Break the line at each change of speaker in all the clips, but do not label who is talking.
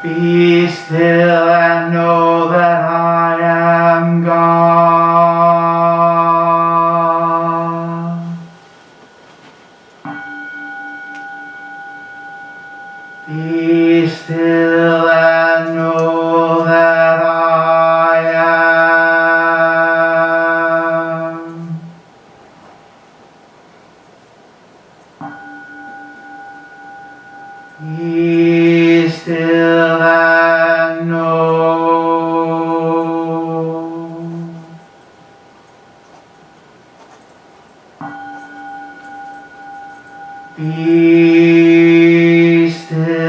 Be still and know that I am God. Be still and know that I am. Be still and know. Be still.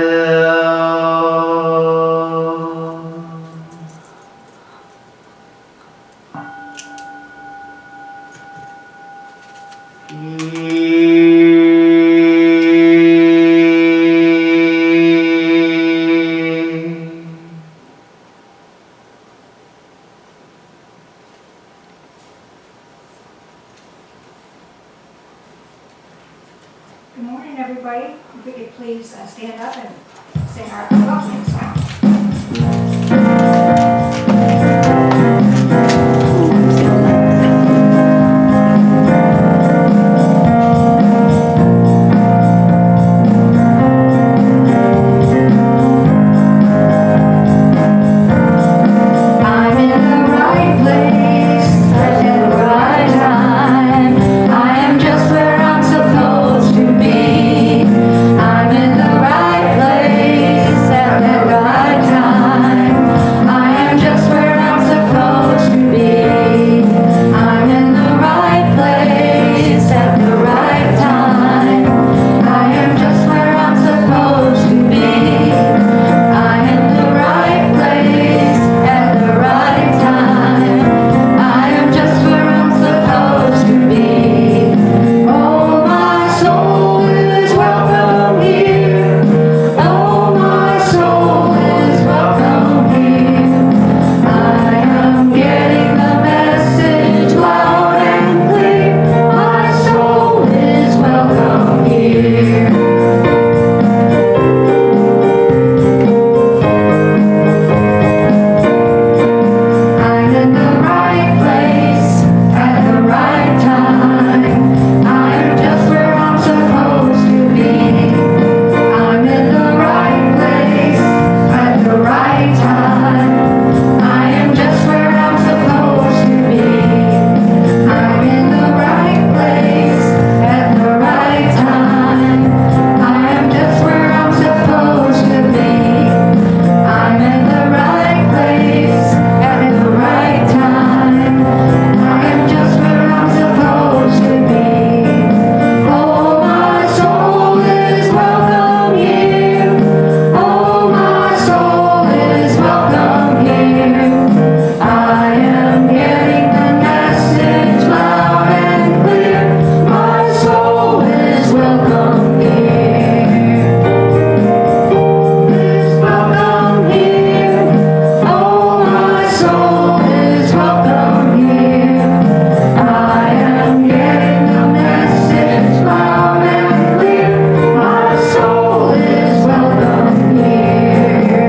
Good morning, everybody. If we could please stand up and sing our welcoming song. I'm in the right place at the right time. I am just where I'm supposed to be. I'm in the right place at the right time. I am just where I'm supposed to be. I'm in the right place at the right time. I am just where I'm supposed to be. I'm in the right place at the right time. I am just where I'm supposed to be. Oh, my soul is welcome here. Oh, my soul is welcome here. I am getting the message loud and clear. My soul is welcome here. I'm in the right place at the right time. I am just where I'm supposed to be. I'm in the right place at the right time. I am just where I'm supposed to be. I'm in the right place at the right time. I am just where I'm supposed to be. I'm in the right place at the right time. I am just where I'm supposed to be. Oh, my soul is welcome here. Oh, my soul is welcome here. I am getting the message loud and clear. My soul is welcome here. Is welcome here. Oh, my soul is welcome here. I am getting the message loud and clear. My soul is welcome here.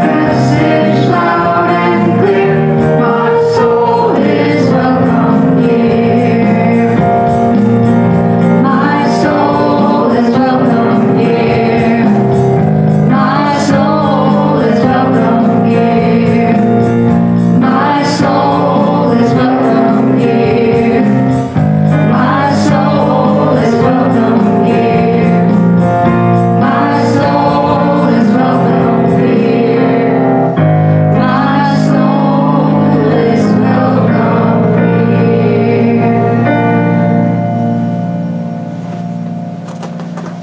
Message loud and clear. My soul is welcome here. My soul is welcome here. My soul is welcome here. My soul is welcome here. My soul is welcome here. My soul is welcome here. My soul is welcome here.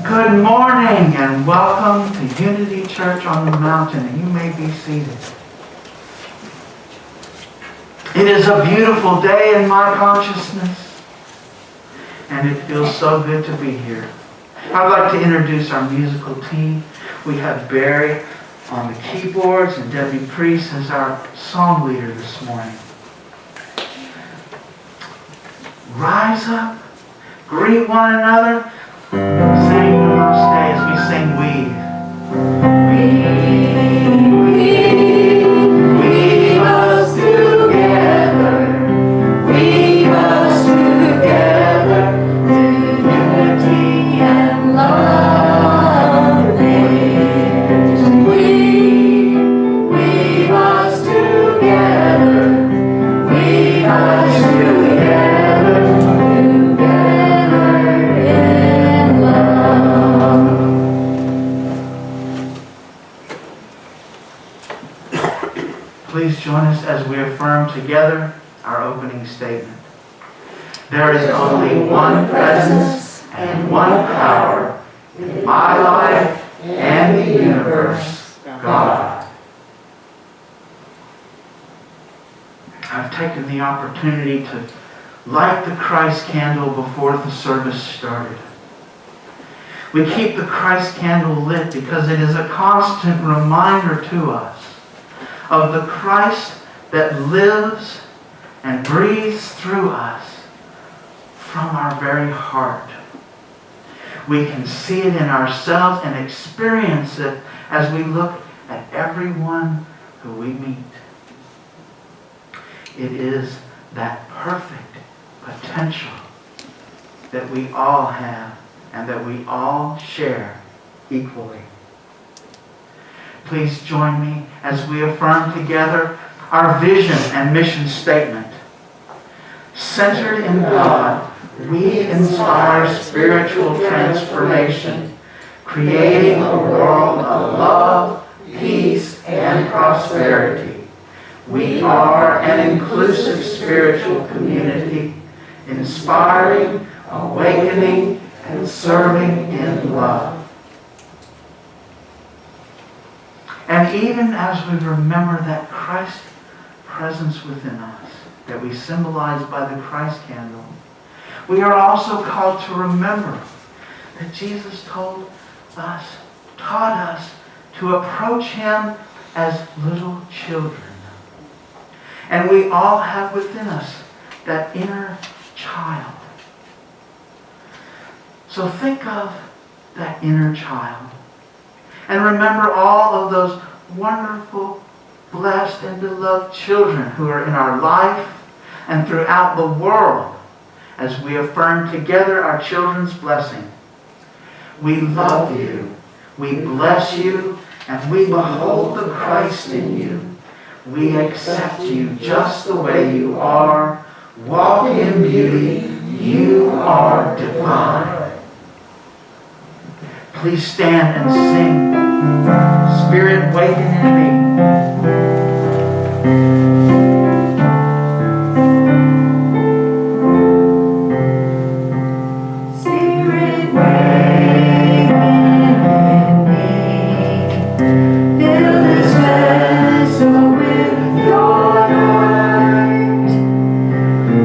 Good morning and welcome to Unity Church on the Mountain, and you may be seated. It is a beautiful day in my consciousness, and it feels so good to be here. I'd like to introduce our musical team. We have Barry on the keyboards and Debbie Preece as our song leader this morning. Rise up, greet one another, sing Namaste as we sing We. as we affirm together our opening statement. There is only one presence and one power in my life and the universe, God. I've taken the opportunity to light the Christ candle before the service started. We keep the Christ candle lit because it is a constant reminder to us of the Christ that lives and breathes through us from our very heart. We can see it in ourselves and experience it as we look at everyone who we meet. It is that perfect potential that we all have and that we all share equally. Please join me as we affirm together our vision and mission statement. Centered in God, we inspire spiritual transformation, creating a world of love, peace, and prosperity. We are an inclusive spiritual community, inspiring, awakening, and serving in love. And even as we remember that Christ presence within us, that we symbolize by the Christ candle, we are also called to remember that Jesus taught us to approach Him as little children. And we all have within us that inner child. So think of that inner child. And remember all of those wonderful, blessed, and beloved children who are in our life and throughout the world as we affirm together our children's blessing. We love you, we bless you, and we behold the Christ in you. We accept you just the way you are. Walk in beauty. You are divine. Please stand and sing. Spirit, waken in me.
Spirit, waken in me. Fill this vessel with your light.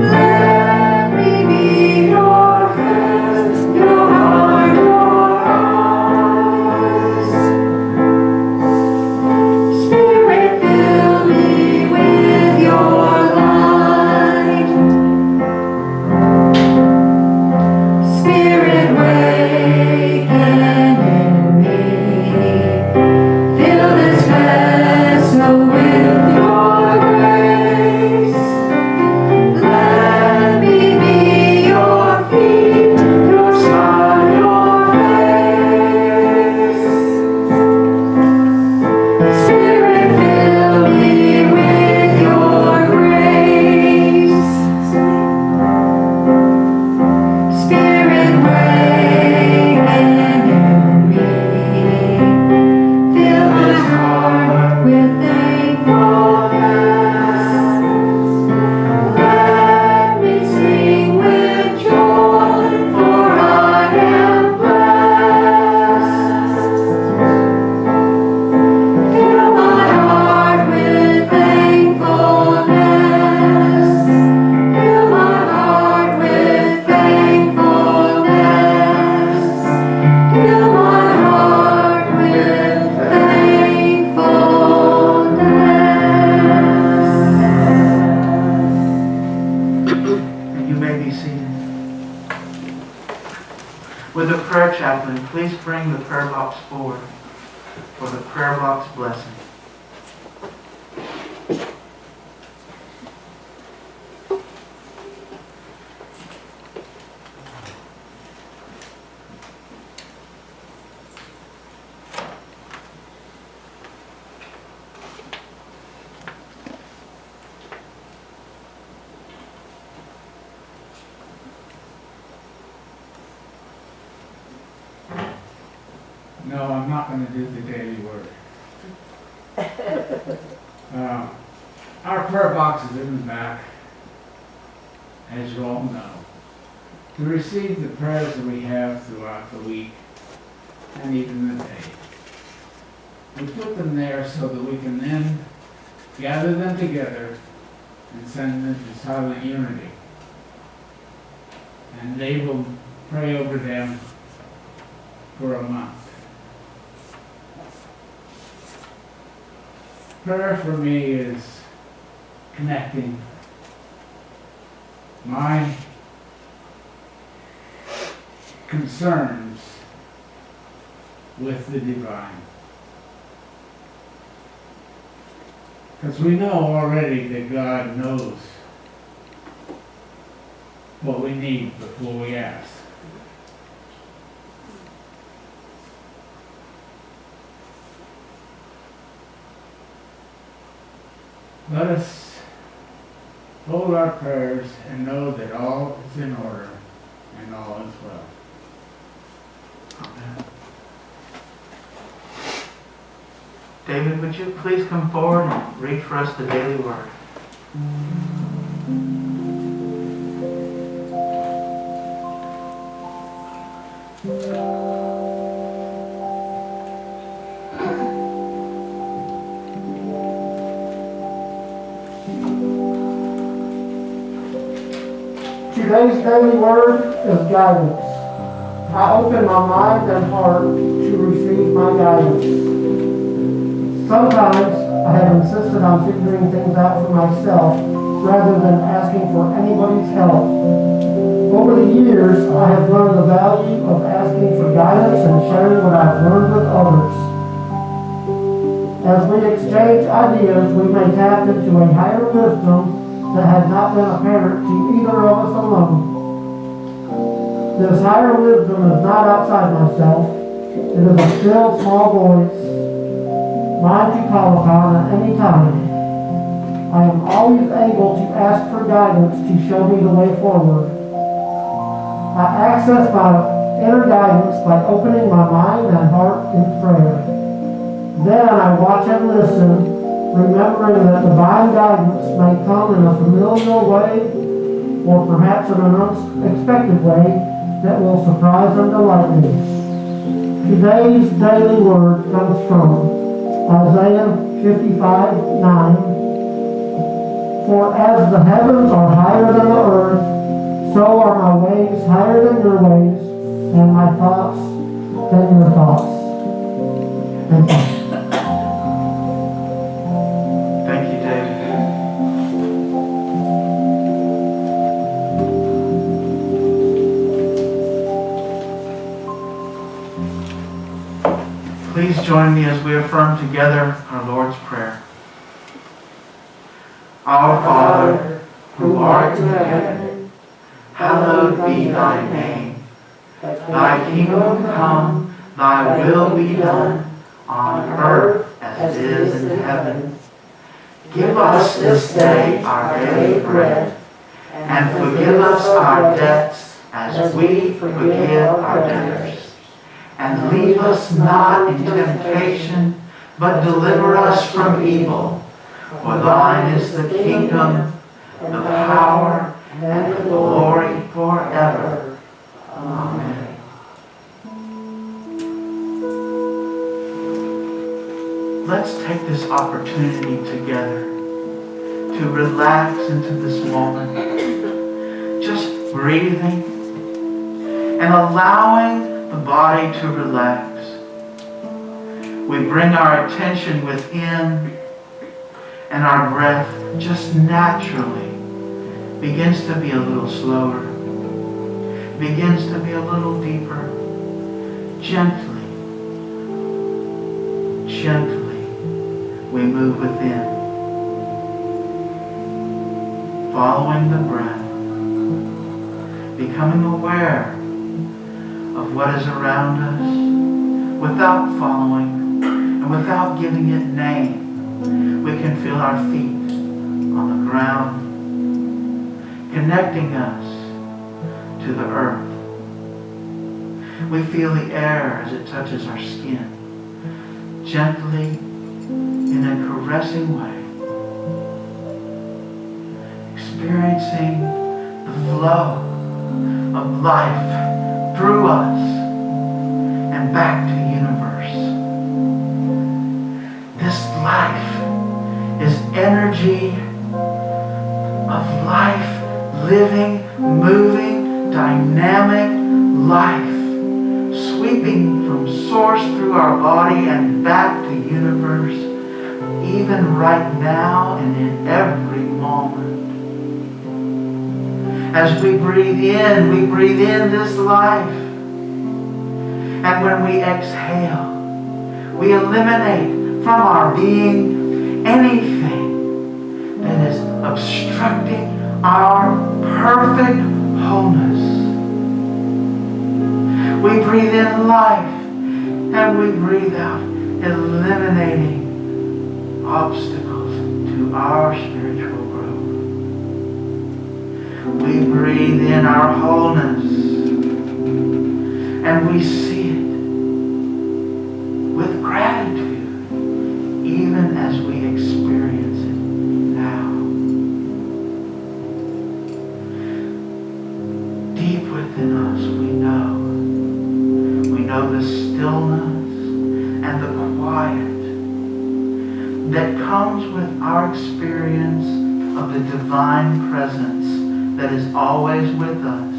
Let me be your hands, your heart, your eyes. Spirit, fill me with your light. Spirit, waken in me. Fill this vessel with your grace. Let me be your feet, your smile, your face. Spirit, fill me with your grace. Spirit, waken in me. Fill my heart with thankfulness. Let me sing with joy, for I am blessed. Fill my heart with thankfulness. Fill my heart with thankfulness. Fill my heart with thankfulness.
And you may be seated. With the prayer chaplain, please bring the prayer box forward for the prayer box blessing.
No, I'm not going to do the daily word. Our prayer box is in the back, as you all know, to receive the prayers that we have throughout the week and even the day. We put them there so that we can then gather them together and send them to silent unity. And they will pray over them for a month. Prayer for me is connecting my concerns with the divine. Because we know already that God knows what we need before we ask. Let us hold our prayers and know that all is in order and all is well.
Amen. David, would you please come forward and read for us the daily word?
Today's daily word is guidance. I open my mind and heart to receive my guidance. Sometimes I have insisted on figuring things out for myself rather than asking for anybody's help. Over the years, I have learned the value of asking for guidance and sharing what I've learned with others. As we exchange ideas, we may tap into a higher wisdom that had not been apparent to either of us alone. This higher wisdom is not outside myself. It is a still small voice, mine to call upon at any time. I am always able to ask for guidance to show me the way forward. I access my inner guidance by opening my mind and heart in prayer. Then I watch and listen, remembering that divine guidance may come in a familiar way or perhaps in an unexpected way that will surprise and delight me. Today's daily word comes from Isaiah 55:9. For as the heavens are higher than the earth, so are my ways higher than your ways, and my thoughts than your thoughts. Thank you.
Thank you, David. Please join me as we affirm together our Lord's Prayer. Our Father, who art in heaven, hallowed be thy name. Thy kingdom come, thy will be done, on earth as it is in heaven. Give us this day our daily bread, and forgive us our debts as we forgive our debtors. And lead us not into temptation, but deliver us from evil. For thine is the kingdom, the power, and the glory forever. Amen. Let's take this opportunity together to relax into this moment. Just breathing and allowing the body to relax. We bring our attention within, and our breath just naturally begins to be a little slower, begins to be a little deeper. Gently, gently, we move within, following the breath, becoming aware of what is around us without following and without giving it name. We can feel our feet on the ground, connecting us to the earth. We feel the air as it touches our skin, gently, in a caressing way. experiencing the flow of life through us and back to the universe. This life is energy of life, living, moving, dynamic life, sweeping from source through our body and back to the universe, even right now and in every moment. As we breathe in this life. And when we exhale, we eliminate from our being anything that is obstructing our perfect wholeness. We breathe in life and we breathe out, eliminating obstacles to our spiritual growth. We breathe in our wholeness and we see it with gratitude, even as we experience it now. Deep within us, we know the stillness and the quiet that comes with our experience of the divine presence that is always with us.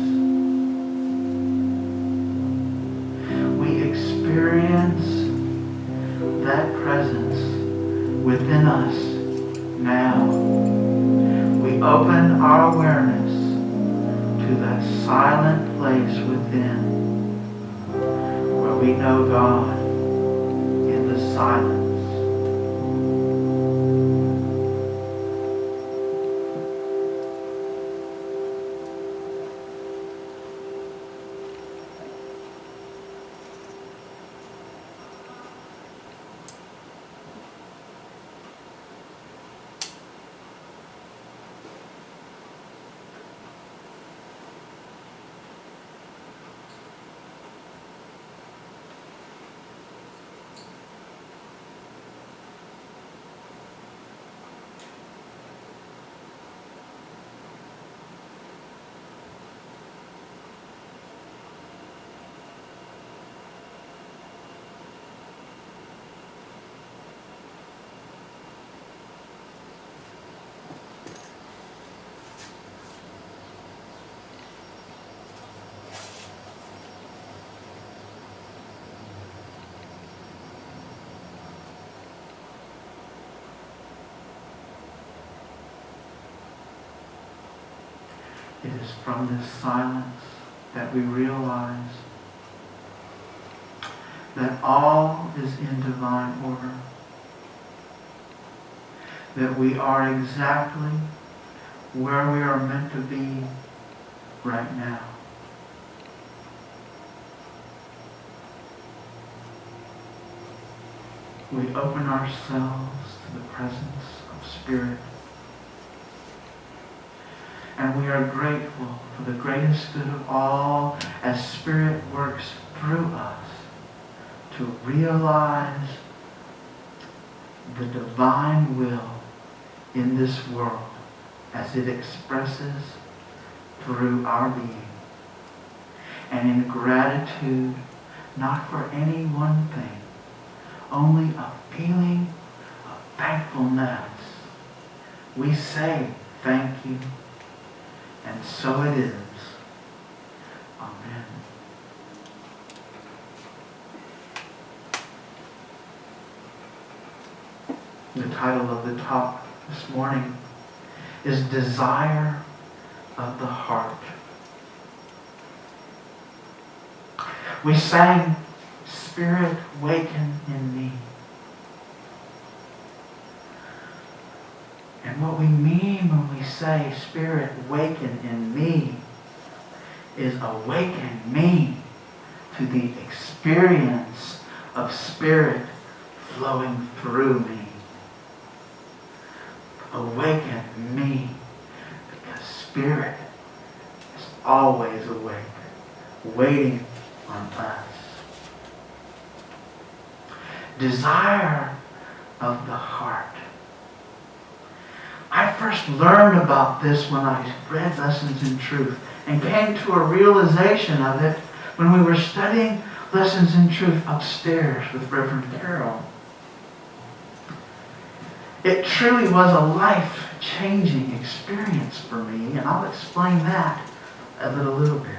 We experience that presence within us now. We open our awareness to that silent place within where we know God in the silence. It is from this silence that we realize that all is in divine order. That we are exactly where we are meant to be right now. We open ourselves to the presence of Spirit. And we are grateful for the greatest good of all as Spirit works through us to realize the divine will in this world as it expresses through our being. And in gratitude, not for any one thing, only a feeling of thankfulness, we say thank you. And so it is. Amen. The title of the talk this morning is Desire of the Heart. We sang, Spirit, waken in me. And what we mean when we say, Spirit, waken in me, is awaken me to the experience of Spirit flowing through me. Awaken me, because Spirit is always awake, waiting on us. Desire of the heart. I first learned about this when I read Lessons in Truth and came to a realization of it when we were studying Lessons in Truth upstairs with Reverend Carol. It truly was a life-changing experience for me, and I'll explain that a little bit.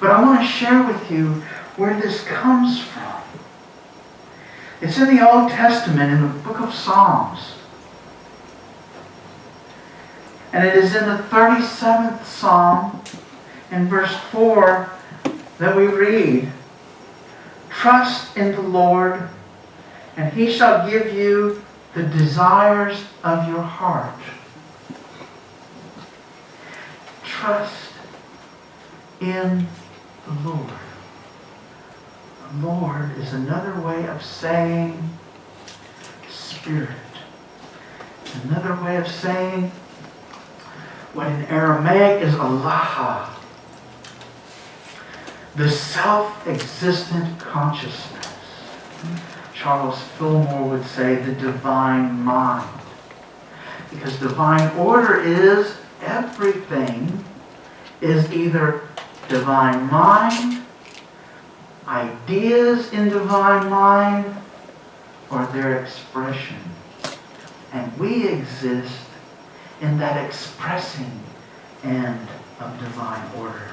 But I want to share with you where this comes from. It's in the Old Testament, in the book of Psalms. And it is in the 37th Psalm, in verse 4, that we read, "Trust in the Lord, and He shall give you the desires of your heart." Trust in the Lord. The Lord is another way of saying Spirit. It's another way of saying what in Aramaic is Allah, the self-existent consciousness. Charles Fillmore would say the divine mind. Because divine order is everything is either divine mind, ideas in divine mind, or their expression. And we exist in that expressing end of divine order.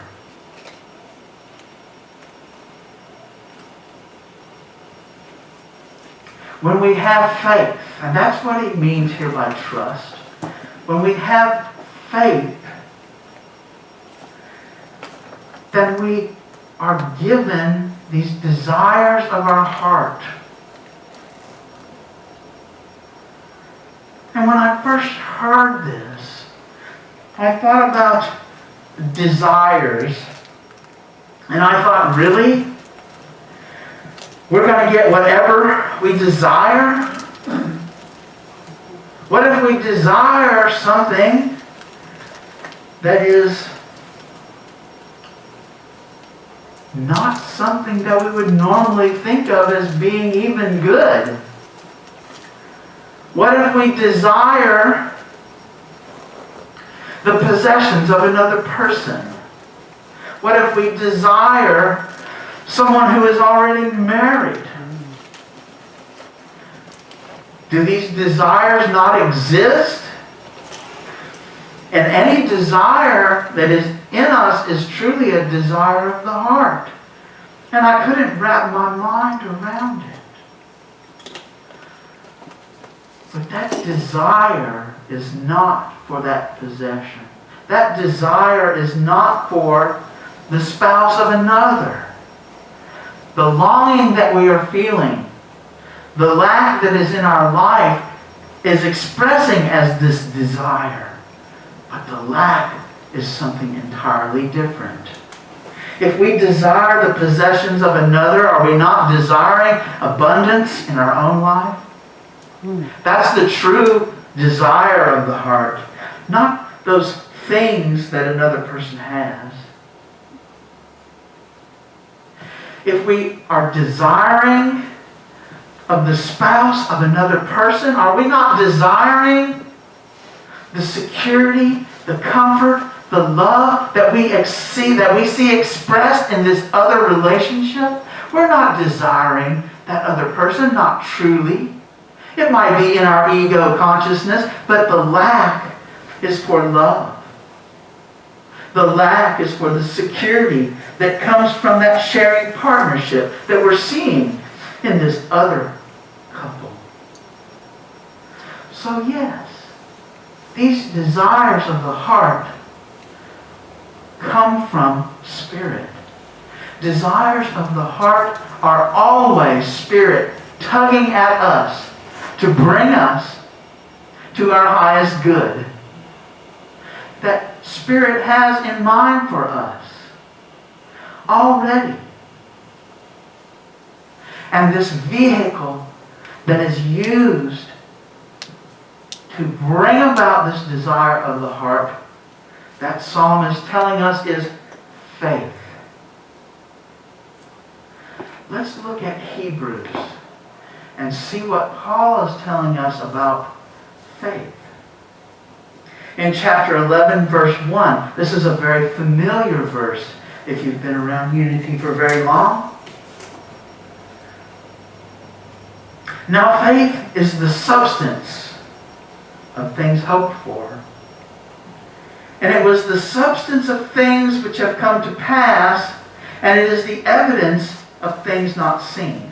When we have faith, and that's what he means here by trust, when we have faith, then we are given these desires of our heart. And when I first heard this, I thought about desires, and I thought, really? We're going to get whatever we desire? What if we desire something that is not something that we would normally think of as being even good? What if we desire the possessions of another person? What if we desire someone who is already married? Do these desires not exist? And any desire that is in us is truly a desire of the heart. And I couldn't wrap my mind around it. But that desire is not for that possession. That desire is not for the spouse of another. The longing that we are feeling, the lack that is in our life, is expressing as this desire. But the lack is something entirely different. If we desire the possessions of another, are we not desiring abundance in our own life? That's the true desire of the heart. Not those things that another person has. If we are desiring of the spouse of another person, are we not desiring the security, the comfort, the love that we see expressed in this other relationship? We're not desiring that other person, not truly. It might be in our ego consciousness, but the lack is for love. The lack is for the security that comes from that sharing partnership that we're seeing in this other couple. So yes, these desires of the heart come from Spirit. Desires of the heart are always Spirit tugging at us to bring us to our highest good. That Spirit has in mind for us already. And this vehicle that is used to bring about this desire of the heart, that psalm is telling us, is faith. Let's look at Hebrews and see what Paul is telling us about faith. In chapter 11, verse 1, this is a very familiar verse if you've been around Unity for very long. Now faith is the substance of things hoped for. And it was the substance of things which have come to pass, and it is the evidence of things not seen.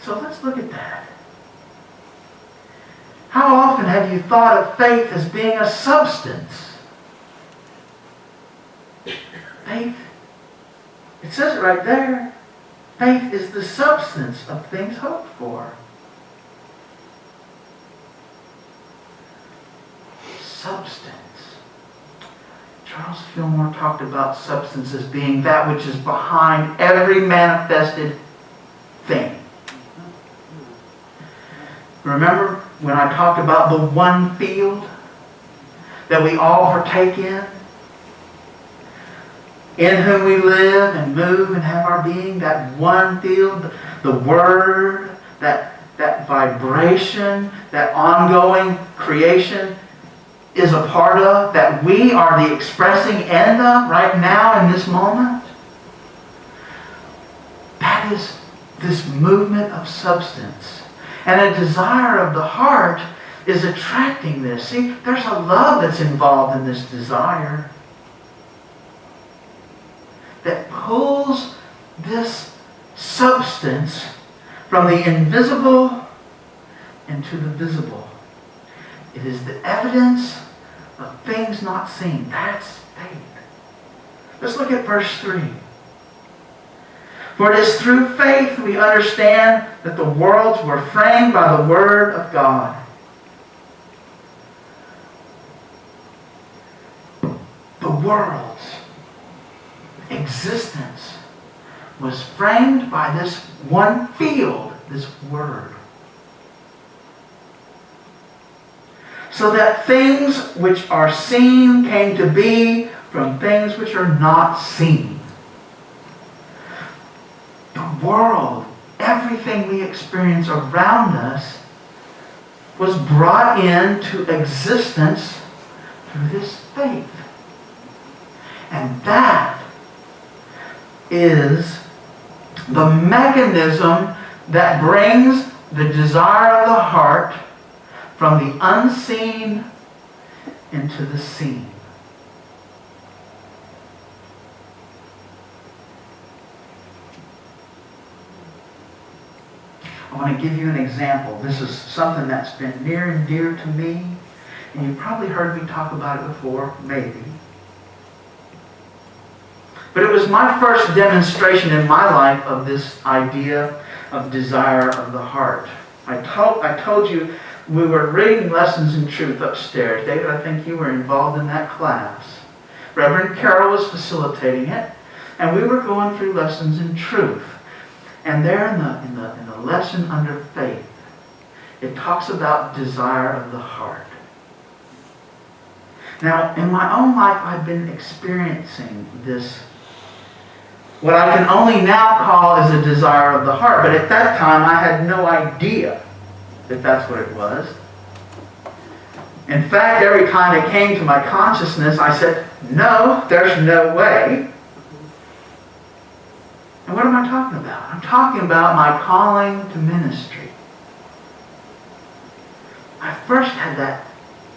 So let's look at that. How often have you thought of faith as being a substance? Faith, it says it right there. Faith is the substance of things hoped for. Substance. Charles Fillmore talked about substance as being that which is behind every manifested thing. Remember when I talked about the one field that we all partake in whom we live and move and have our being, that one field, the Word, that vibration, that ongoing creation is a part of, that we are the expressing end of right now in this moment. That is this movement of substance. And a desire of the heart is attracting this. See, there's a love that's involved in this desire that pulls this substance from the invisible into the visible. It is the evidence of things not seen. That's faith. Let's look at verse 3. For it is through faith we understand that the worlds were framed by the Word of God. The world's existence was framed by this one field, this Word. So that things which are seen came to be from things which are not seen. The world, everything we experience around us, was brought into existence through this faith. And that is the mechanism that brings the desire of the heart from the unseen into the seen. I want to give you an example. This is something that's been near and dear to me, and you've probably heard me talk about it before, maybe. But it was my first demonstration in my life of this idea of desire of the heart. I told you we were reading Lessons in Truth upstairs. David, I think you were involved in that class. Reverend Carroll was facilitating it, and we were going through Lessons in Truth. And there in the lesson under faith, it talks about desire of the heart. Now, in my own life, I've been experiencing this, what I can only now call is a desire of the heart. But at that time, I had no idea that that's what it was. In fact, every time it came to my consciousness, I said, no, there's no way. And what am I talking about? I'm talking about my calling to ministry. I first had that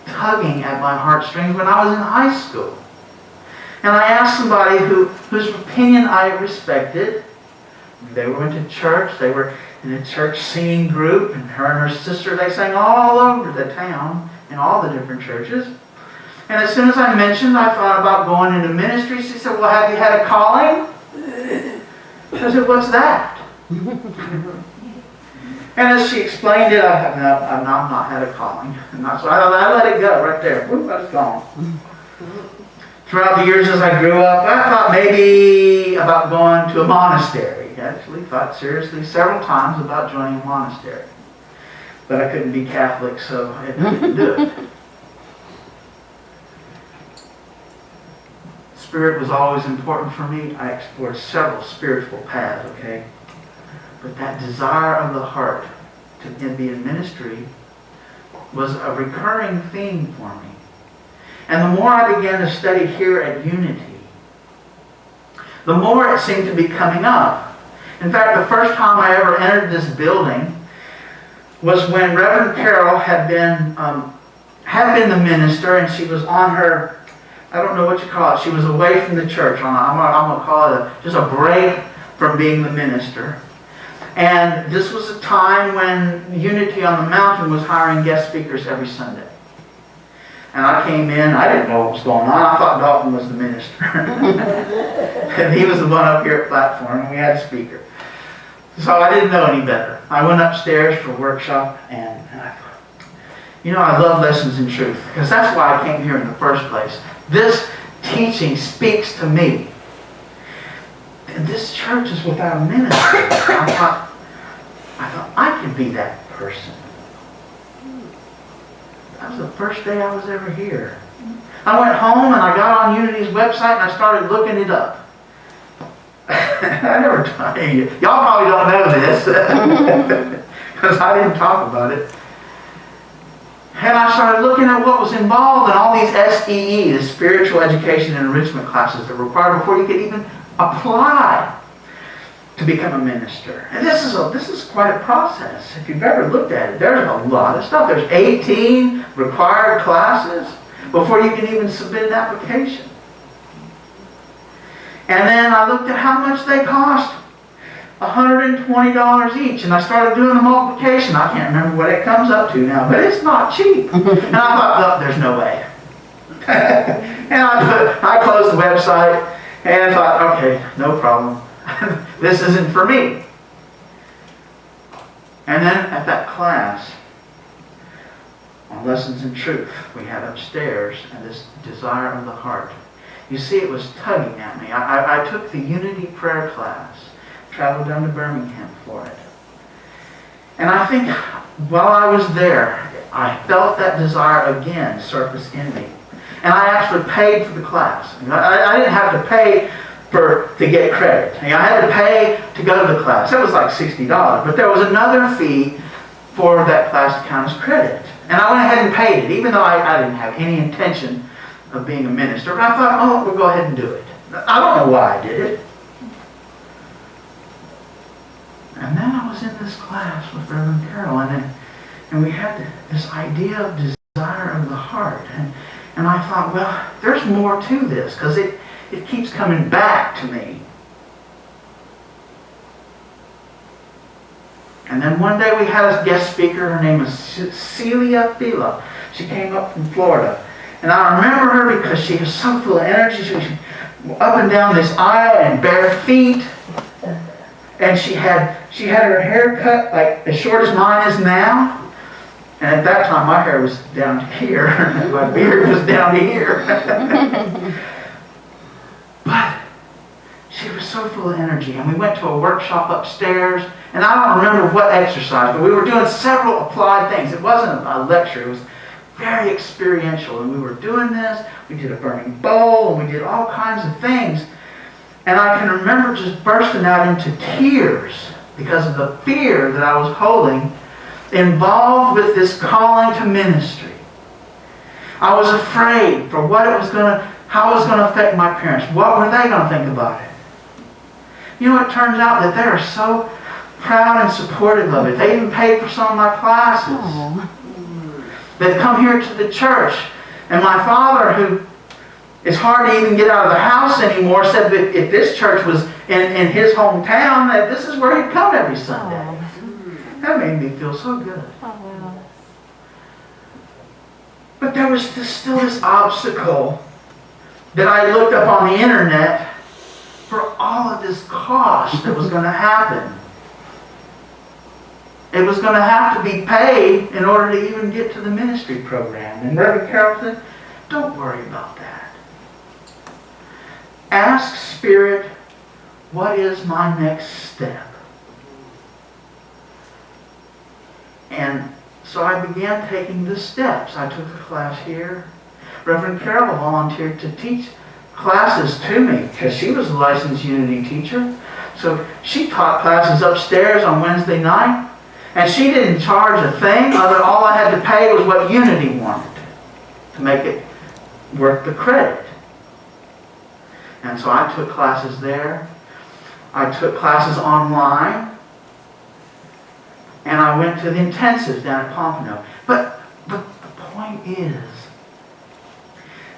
tugging at my heartstrings when I was in high school. And I asked somebody whose opinion I respected. They went to church. They were in a church singing group. And her and her sister, they sang all over the town in all the different churches. And as soon as I mentioned I thought about going into ministry, she said, well, have you had a calling? I said, what's that? And as she explained it, I've not had a calling. And so I let it go right there. Whoop, I was gone. Throughout the years as I grew up, I thought maybe about going to a monastery. I actually thought seriously several times about joining a monastery. But I couldn't be Catholic, so I didn't do it. Spirit was always important for me. I explored several spiritual paths, okay? But that desire of the heart to be in ministry was a recurring theme for me. And the more I began to study here at Unity, the more it seemed to be coming up. In fact, the first time I ever entered this building was when Reverend Carol had been the minister, and she was on her, I don't know what you call it, she was away from the church. I'm going to call it just a break from being the minister. And this was a time when Unity on the Mountain was hiring guest speakers every Sunday. And I came in, I didn't know what was going on. I thought Dalton was the minister. And he was the one up here at platform, and we had a speaker. So I didn't know any better. I went upstairs for workshop, and I thought, you know, I love lessons in truth, because that's why I came here in the first place. This teaching speaks to me. And this church is without a minister. I thought I could be that person. That was the first day I was ever here. I went home and I got on Unity's website and I started looking it up. I never told you. Y'all probably don't know this because I didn't talk about it. And I started looking at what was involved in all these SEE, the spiritual education and enrichment classes that were required before you could even apply to become a minister. And this is quite a process. If you've ever looked at it, there's a lot of stuff. There's 18 required classes before you can even submit an application. And then I looked at how much they cost. $120 each. And I started doing the multiplication. I can't remember what it comes up to now, but it's not cheap. And I thought, oh, there's no way. And I closed the website and I thought, okay, no problem. This isn't for me. And then at that class on Lessons in Truth we had upstairs, and this desire of the heart. You see, it was tugging at me. I took the Unity prayer class, traveled down to Birmingham for it. And I think while I was there, I felt that desire again surface in me. And I actually paid for the class. I didn't have to pay to get credit. I had to pay to go to the class. That was like $60. But there was another fee for that class to count as credit. And I went ahead and paid it, even though I didn't have any intention of being a minister. But I thought, oh, we'll go ahead and do it. I don't know why I did it. And then I was in this class with Reverend Carol, and we had this idea of desire of the heart. And I thought, well, there's more to this, because it keeps coming back to me. And then one day we had a guest speaker. Her name was Celia Fila. She came up from Florida. And I remember her because she was so full of energy. She was up and down this aisle in bare feet. And she had her hair cut like as short as mine is now. And at that time my hair was down to here. My beard was down to here. But she was so full of energy. And we went to a workshop upstairs. And I don't remember what exercise, but we were doing several applied things. It wasn't a lecture. It was very experiential. And we were doing this. We did a burning bowl. And we did all kinds of things. And I can remember just bursting out into tears because of the fear that I was holding involved with this calling to ministry. I was afraid for how it was going to affect my parents. What were they going to think about it? You know, it turns out that they are so proud and supportive of it. They even paid for some of my classes. They've come here to the church. And my father, who it's hard to even get out of the house anymore, said that if this church was in his hometown, that this is where he'd come every Sunday. That made me feel so good. But there was still this obstacle that I looked up on the internet for all of this cost that was going to happen. It was going to have to be paid in order to even get to the ministry program. And Reverend Carol said, don't worry about that. Ask Spirit, what is my next step? And so I began taking the steps. I took a class here. Reverend Carol volunteered to teach classes to me because she was a licensed Unity teacher. So she taught classes upstairs on Wednesday night. And she didn't charge a thing, other all I had to pay was what Unity wanted to make it worth the credit. And so I took classes there. I took classes online. And I went to the intensives down at Pompano. But the point is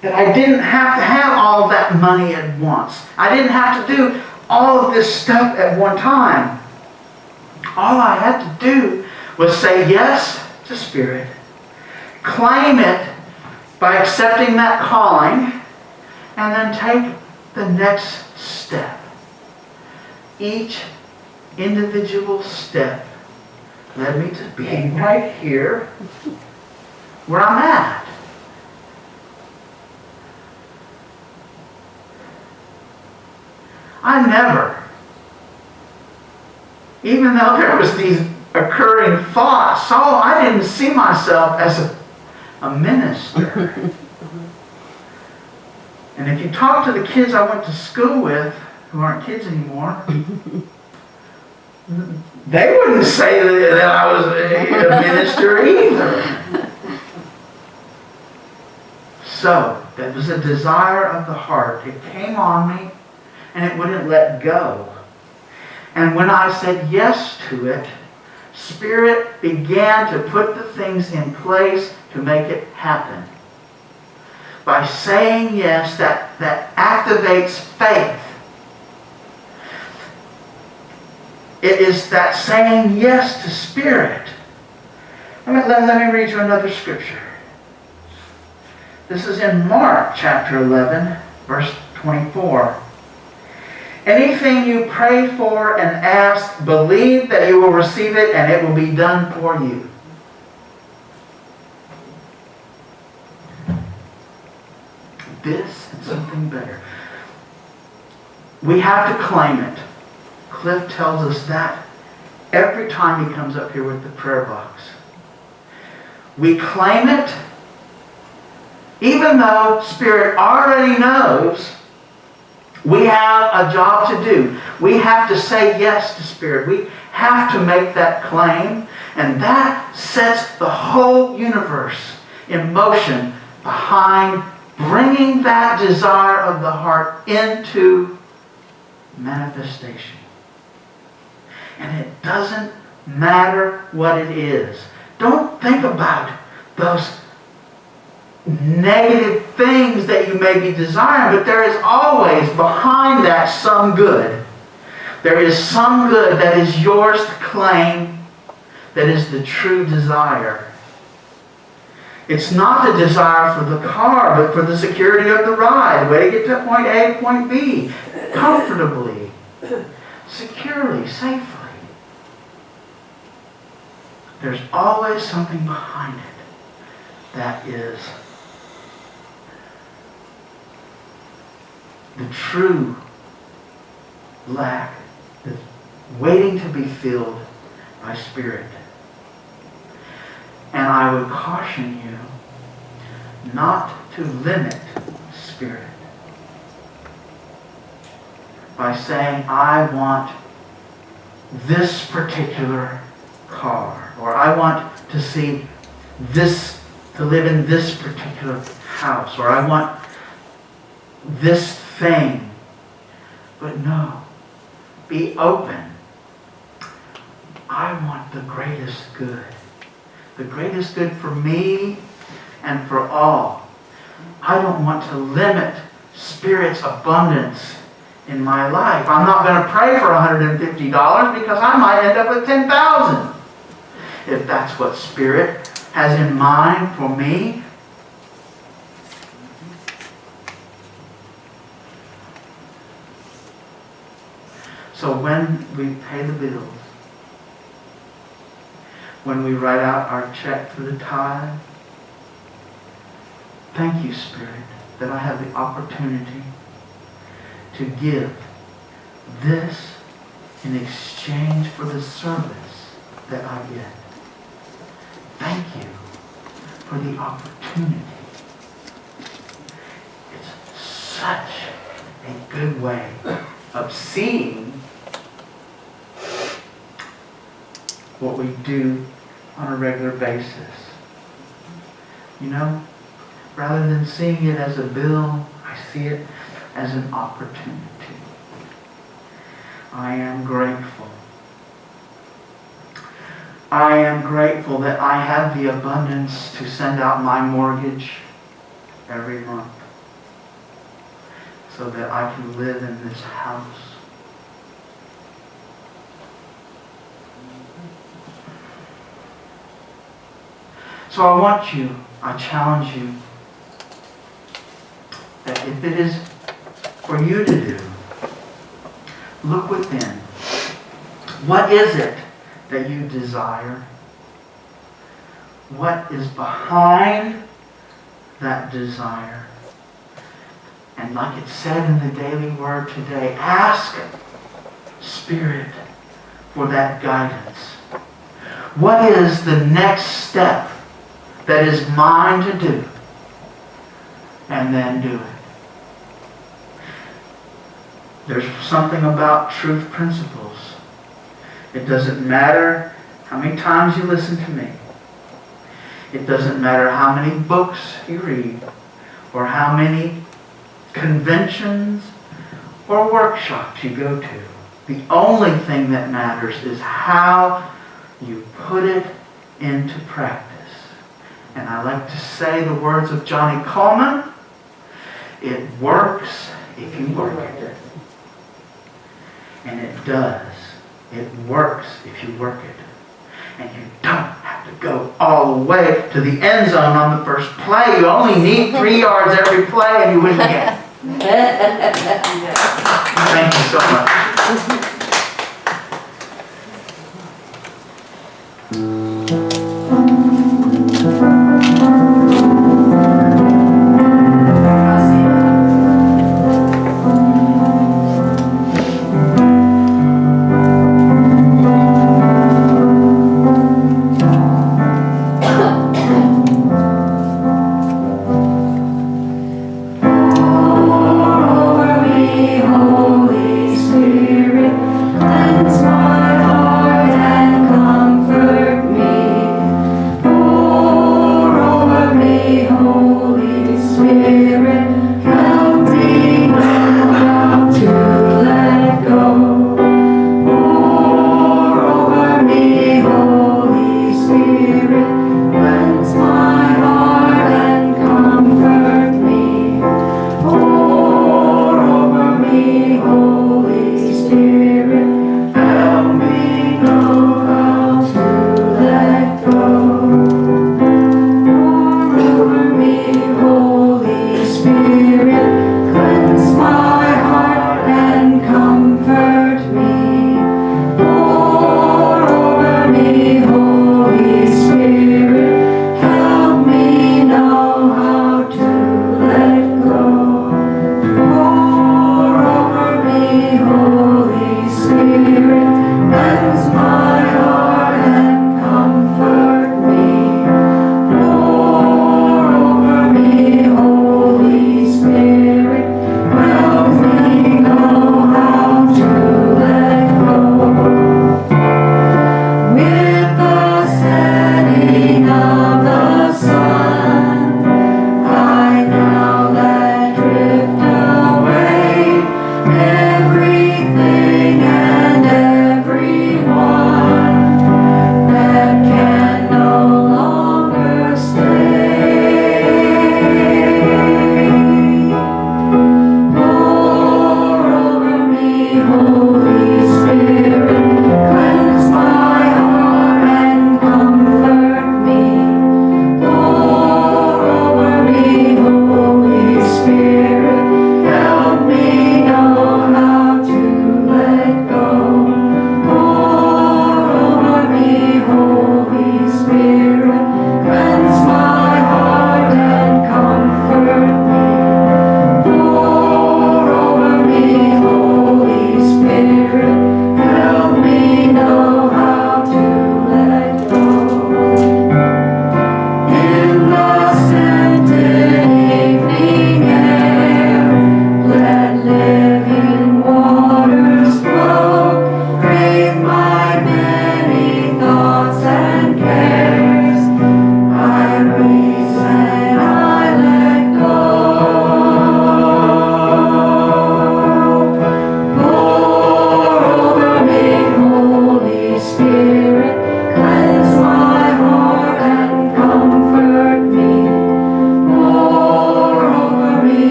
that I didn't have to have all that money at once. I didn't have to do all of this stuff at one time. All I had to do was say yes to Spirit, claim it by accepting that calling, and then take the next step. Each individual step led me to being right here where I'm at. I never, even though there was these occurring thoughts, I didn't see myself as a minister. And if you talk to the kids I went to school with, who aren't kids anymore, they wouldn't say that I was a minister either. So, that was a desire of the heart. It came on me, and it wouldn't let go. And when I said yes to it, Spirit began to put the things in place to make it happen. By saying yes, that activates faith. It is that saying yes to Spirit. Let me read you another scripture. This is in Mark chapter 11, verse 24. Anything you pray for and ask, believe that you will receive it and it will be done for you. This and something better. We have to claim it. Cliff tells us that every time he comes up here with the prayer box. We claim it, even though Spirit already knows we have a job to do. We have to say yes to Spirit. We have to make that claim, and that sets the whole universe in motion behind bringing that desire of the heart into manifestation. And it doesn't matter what it is. Don't think about those negative things that you may be desiring, but there is always behind that some good. There is some good that is yours to claim, that is the true desire. It's not the desire for the car, but for the security of the ride, way to get to point A to point B, comfortably, securely, safely. There's always something behind it that is the true lack, that's waiting to be filled by Spirit. And I would caution you not to limit Spirit by saying, I want this particular car, or I want to see this, to live in this particular house, or I want this thing. But no, be open. I want the greatest good. The greatest good for me and for all. I don't want to limit Spirit's abundance in my life. I'm not going to pray for $150 because I might end up with $10,000. If that's what Spirit has in mind for me. So when we pay the bills, when we write out our check for the tithe, thank you, Spirit, that I have the opportunity to give this in exchange for the service that I get. Thank you for the opportunity. It's such a good way of seeing what we do on a regular basis. You know, rather than seeing it as a bill, I see it as an opportunity. I am grateful. I am grateful that I have the abundance to send out my mortgage every month so that I can live in this house. So I challenge you that if it is for you to do, look within. What is it that you desire? What is behind that desire? And like it said in the daily word today, ask Spirit for that guidance. What is the next step that is mine to do? And then do it. There's something about truth principles. It doesn't matter how many times you listen to me. It doesn't matter how many books you read or how many conventions or workshops you go to. The only thing that matters is how you put it into practice. And I like to say the words of Johnny Coleman, it works if you work it. And it does. It works if you work it. And you don't have to go all the way to the end zone on the first play. You only need 3 yards every play and you win the game. Thank you so much.
Holy Spirit,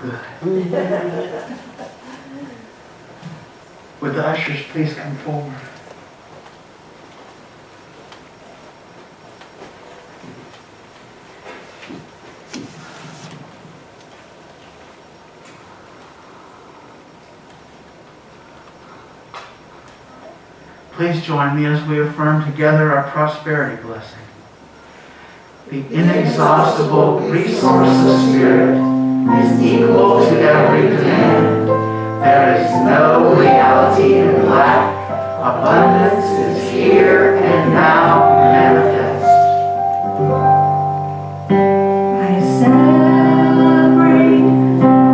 good. Would the ushers please come forward? Please join me as we affirm together our prosperity blessing. The inexhaustible resource of Spirit is equal to every demand. There is no reality in lack. Abundance is here and now manifest.
I celebrate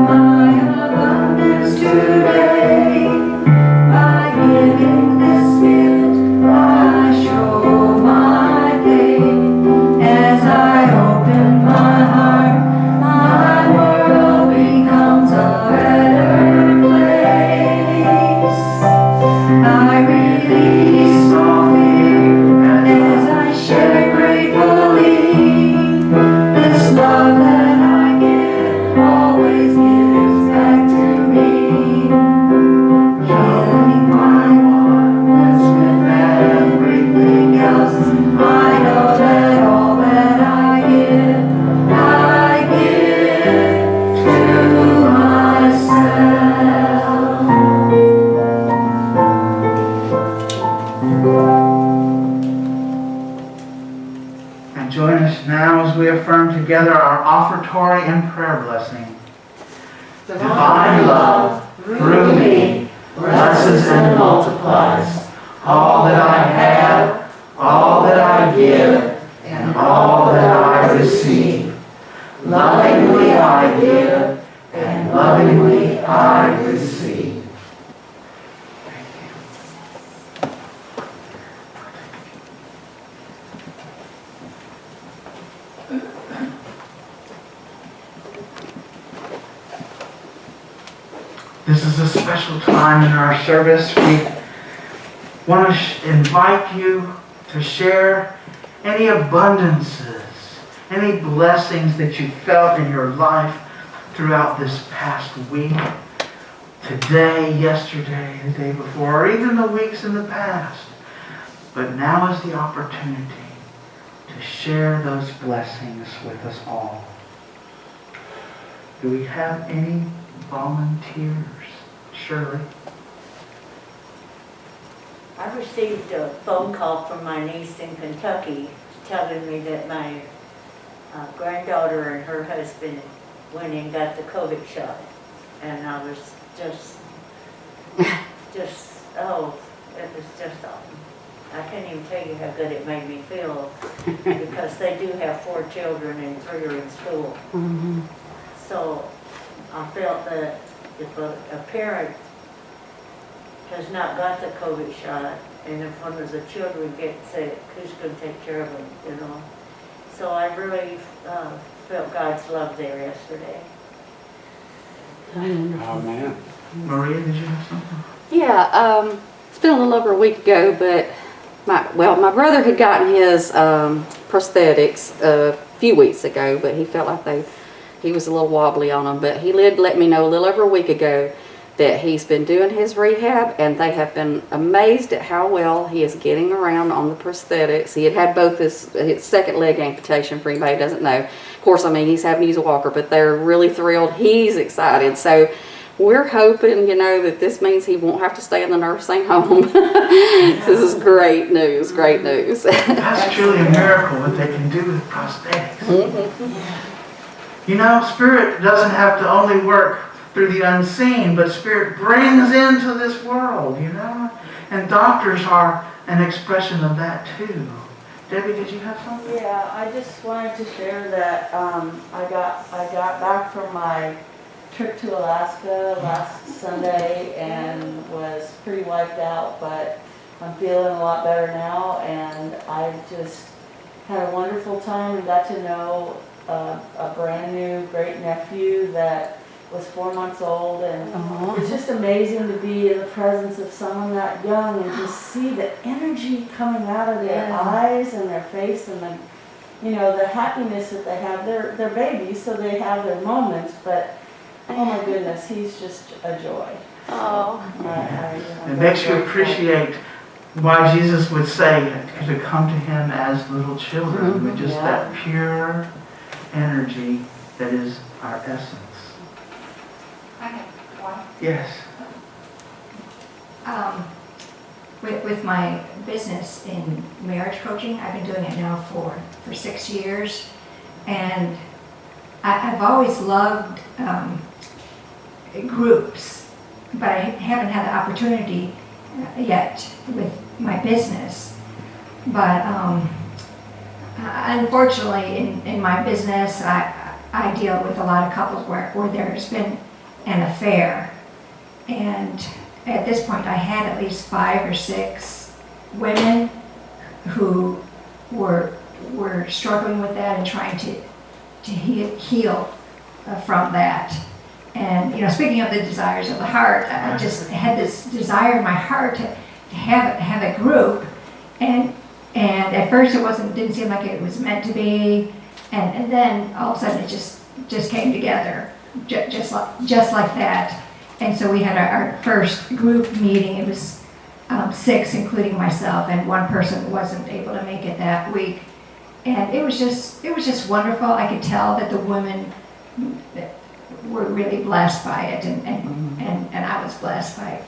my abundance today by giving this gift. I show my faith as I open my heart. My world becomes a better place. I release all fear as I share gratefully. This love that I give always gives back to me. Filling my oneness with everything else. I know that all that I give to myself.
And join us now as we affirm together our offertory and prayer blessing. Divine love, through me, blesses and multiplies all that I have, all that I give, and all that I receive. Lovingly I give, and lovingly I receive. Thank you. This is a special time in our service. We want to invite you to share any abundances, any blessings that you felt in your life throughout this past week, today, yesterday, the day before, or even the weeks in the past. But now is the opportunity to share those blessings with us all. Do we have any volunteers? Shirley?
I received a phone call from my niece in Kentucky telling me that my granddaughter and her husband went and got the COVID shot. And I was just, oh, it was just awesome. I can't even tell you how good it made me feel because they do have 4 children and 3 are in school.
Mm-hmm.
So I felt that if a parent has not got the COVID shot, and if one of the children gets sick, who's going to take care of them, you know? So I really felt God's love there yesterday.
Oh, man.
Maria, did you have something?
Yeah, it's been a little over a week ago, but my brother had gotten his prosthetics a few weeks ago, but he felt like he was a little wobbly on them. But he did let me know a little over a week ago that he's been doing his rehab, and they have been amazed at how well he is getting around on the prosthetics. He had both his second leg amputation, for anybody who doesn't know. Of course, I mean, he's having to use a walker, but they're really thrilled. He's excited. So we're hoping, that this means he won't have to stay in the nursing home. This is great news, great news.
That's truly a miracle what they can do with prosthetics.
Mm-hmm.
Spirit doesn't have to only work through the unseen, but Spirit brings into this world, And doctors are an expression of that too. Debbie, did you have something?
Yeah, I just wanted to share that I got back from my trip to Alaska last Sunday and was pretty wiped out, but I'm feeling a lot better now, and I just had a wonderful time and got to know a brand new great nephew that was 4 months old, and it's just amazing to be in the presence of someone that young and to see the energy coming out of their eyes and their face, and the happiness that they have. They're babies, so they have their moments, but Oh my goodness, he's just a joy.
Oh.
It makes you appreciate why Jesus would say to come to him as little children, with just that pure energy that is our essence.
I have one.
Yes.
With my business in marriage coaching, I've been doing it now for 6 years. And I've always loved groups, but I haven't had the opportunity yet with my business. But unfortunately, in my business, I deal with a lot of couples where there's been an affair. And at this point, I had at least 5 or 6 women who were struggling with that and trying to heal from that. And speaking of the desires of the heart, I just had this desire in my heart to have a group, and at first it didn't seem like it was meant to be, and then all of a sudden it just came together, just like that. And so we had our first group meeting. It was 6, including myself, and one person wasn't able to make it that week. And it was just wonderful. I could tell that the women were really blessed by it, and I was blessed by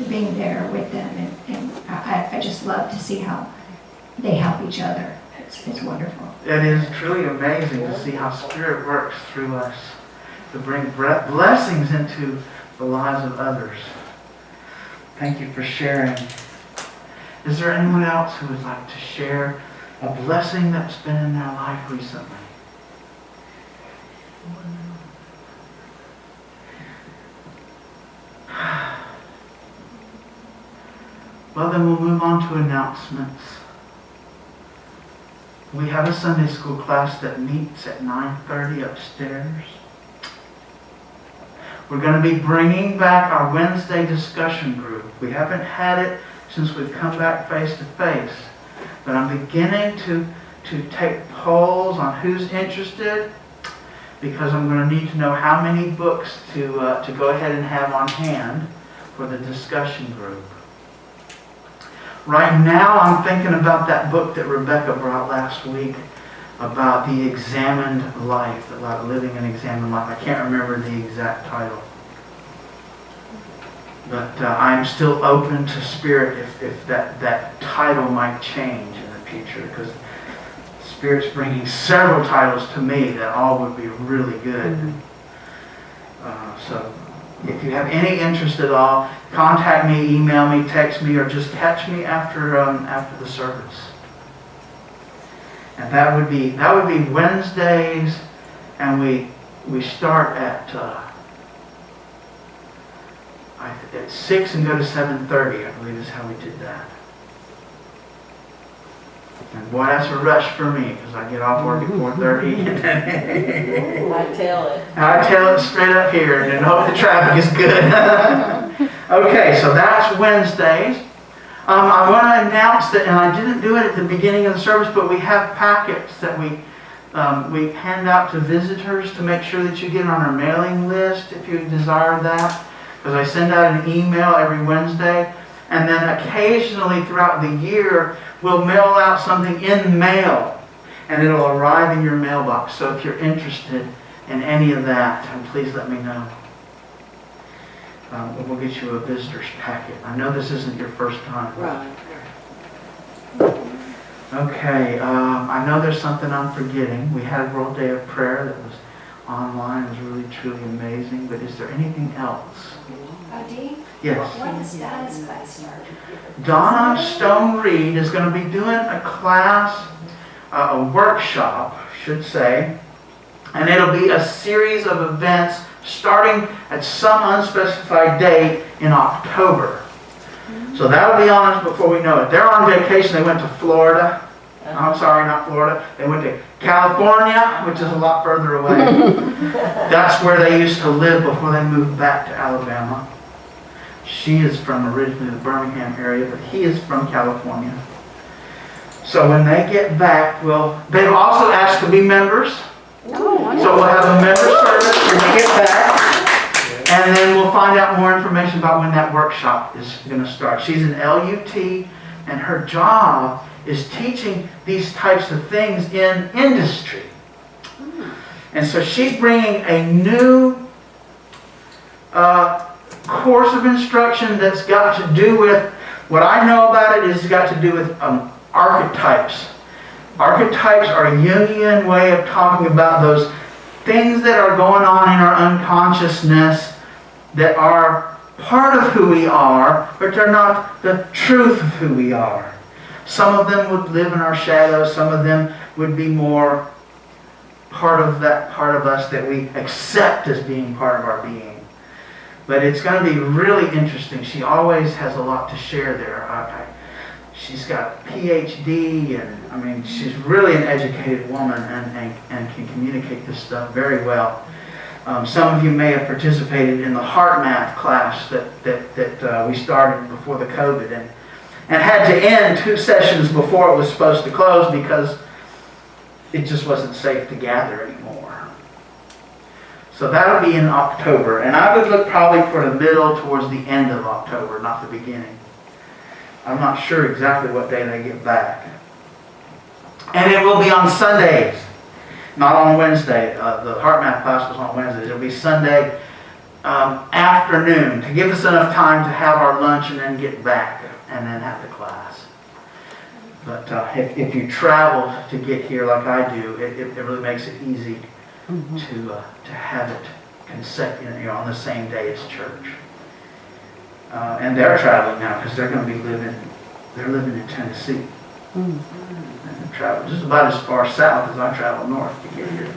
being there with them. And I just love to see how they help each other. It's wonderful.
It is truly amazing to see how Spirit works through us to bring blessings into the lives of others. Thank you for sharing. Is there anyone else who would like to share a blessing that's been in their life recently? Well, then we'll move on to announcements. We have a Sunday school class that meets at 9:30 upstairs. We're going to be bringing back our Wednesday discussion group. We haven't had it since we've come back face to face, but I'm beginning to take polls on who's interested, because I'm going to need to know how many books to go ahead and have on hand for the discussion group. Right now, I'm thinking about that book that Rebecca brought last week about the examined life, about living an examined life. I can't remember the exact title. But I'm still open to Spirit if that title might change in the future, because Spirit's bringing several titles to me that all would be really good. So if you have any interest at all, contact me, email me, text me, or just catch me after the service. And that would be Wednesdays, and we start at 6 and go to 7:30. I believe is how we did that. And boy, that's a rush for me, because I get off work at 4:30.
I tell it.
I tell it straight up here, and hope the traffic is good. Okay, so that's Wednesdays. I want to announce that, and I didn't do it at the beginning of the service, but we have packets that we hand out to visitors to make sure that you get on our mailing list if you desire that. Because I send out an email every Wednesday, and then occasionally throughout the year, we'll mail out something in mail, and it'll arrive in your mailbox. So if you're interested in any of that, please let me know. We'll get you a visitor's packet. I know this isn't your first time.
Right.
Okay, I know there's something I'm forgetting. We had a World Day of Prayer that was online. It was really, truly amazing. But is there anything else?
Dean?
Yes.
When does Donna's class start?
Donna Stone Reed is going to be doing a class, a workshop, I should say. And it'll be a series of events starting at some unspecified date in October. So that'll be on us before we know it. They're on vacation. They went to Florida. I'm sorry, not Florida. They went to California, which is a lot further away. That's where they used to live before they moved back to Alabama. She is from originally the Birmingham area, but he is from California. So when they get back, they've also asked to be members.
Oh,
So we'll have a member service when we get back. And then we'll find out more information about when that workshop is going to start. She's an LUT, and her job is teaching these types of things in industry. And so she's bringing a new course of instruction that's got to do with, what I know about it is got to do with archetypes. Archetypes are a Jungian way of talking about those things that are going on in our unconsciousness that are part of who we are, but they're not the truth of who we are. Some of them would live in our shadows. Some of them would be more part of that part of us that we accept as being part of our being. But it's going to be really interesting. She always has a lot to share there. She's got a PhD, and I mean, she's really an educated woman and can communicate this stuff very well. Some of you may have participated in the heart math class that we started before the COVID, and had to end 2 sessions before it was supposed to close because it just wasn't safe to gather anymore. So that'll be in October, and I would look probably for the middle towards the end of October, not the beginning. I'm not sure exactly what day they get back. And it will be on Sundays, not on Wednesday. The heart math class was on Wednesdays. It'll be Sunday afternoon to give us enough time to have our lunch and then get back and then have the class. But if you travel to get here like I do, it really makes it easy to have it consecutive, on the same day as church. And they're traveling now because they're going to be living in Tennessee. And they travel just about as far south as I travel north to get here.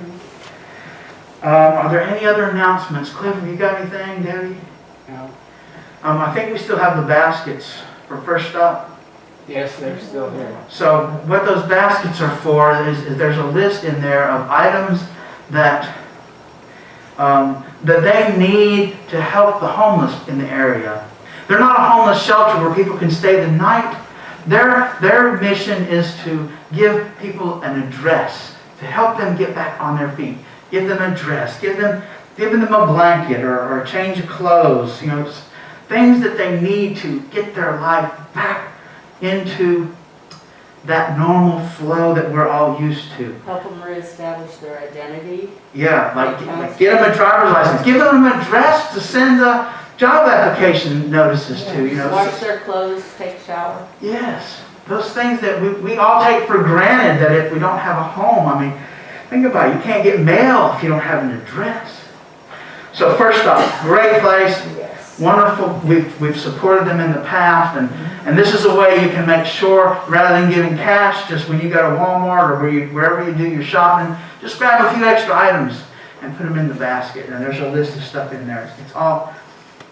Are there any other announcements? Cliff, have you got anything? Debbie?
No.
I think we still have the baskets for First Stop.
Yes, they're still here.
So what those baskets are for is there's a list in there of items that they need to help the homeless in the area. They're not a homeless shelter where people can stay the night. Their mission is to give people an address, to help them get back on their feet. Give them a dress, giving them a blanket or a change of clothes, things that they need to get their life back into that normal flow that we're all used to.
Help them reestablish their identity.
Yeah, like get them a driver's license. Give them an address to send the job application notices to.
Wash their clothes, take a shower.
Yes, those things that we all take for granted, that if we don't have a home, I mean, think about it. You can't get mail if you don't have an address. So first off, great place. Wonderful. We've supported them in the past, and this is a way you can make sure, rather than giving cash, just when you go to Walmart or wherever you do your shopping, just grab a few extra items and put them in the basket. And there's a list of stuff in there. It's all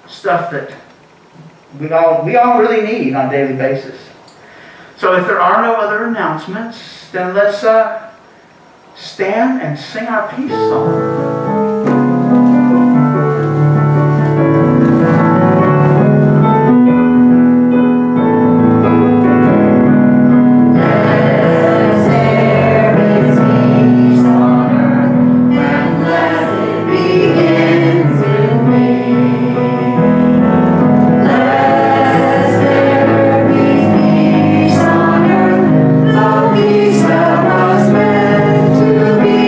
stuff that we all really need on a daily basis. So if there are no other announcements, then let's stand and sing our peace song.
Peace that was meant to be.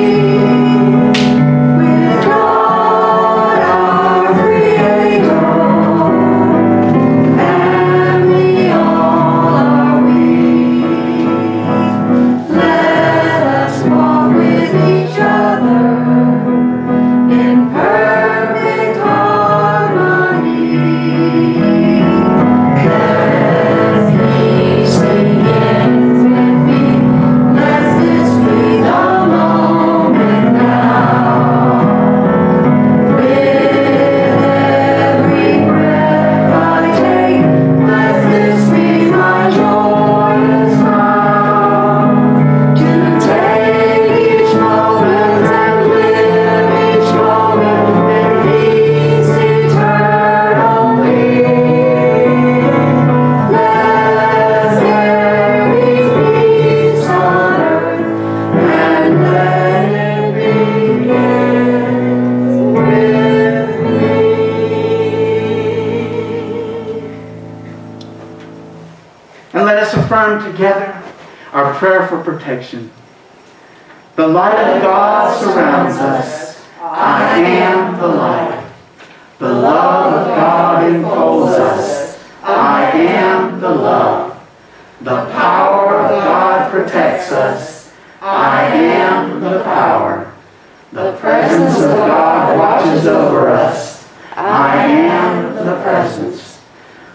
Let's affirm together our prayer for protection. The light of God surrounds us. I am the light. The love of God enfolds us. I am the love. The power of God protects us. I am the power. The presence of God watches over us. I am the presence.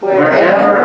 Wherever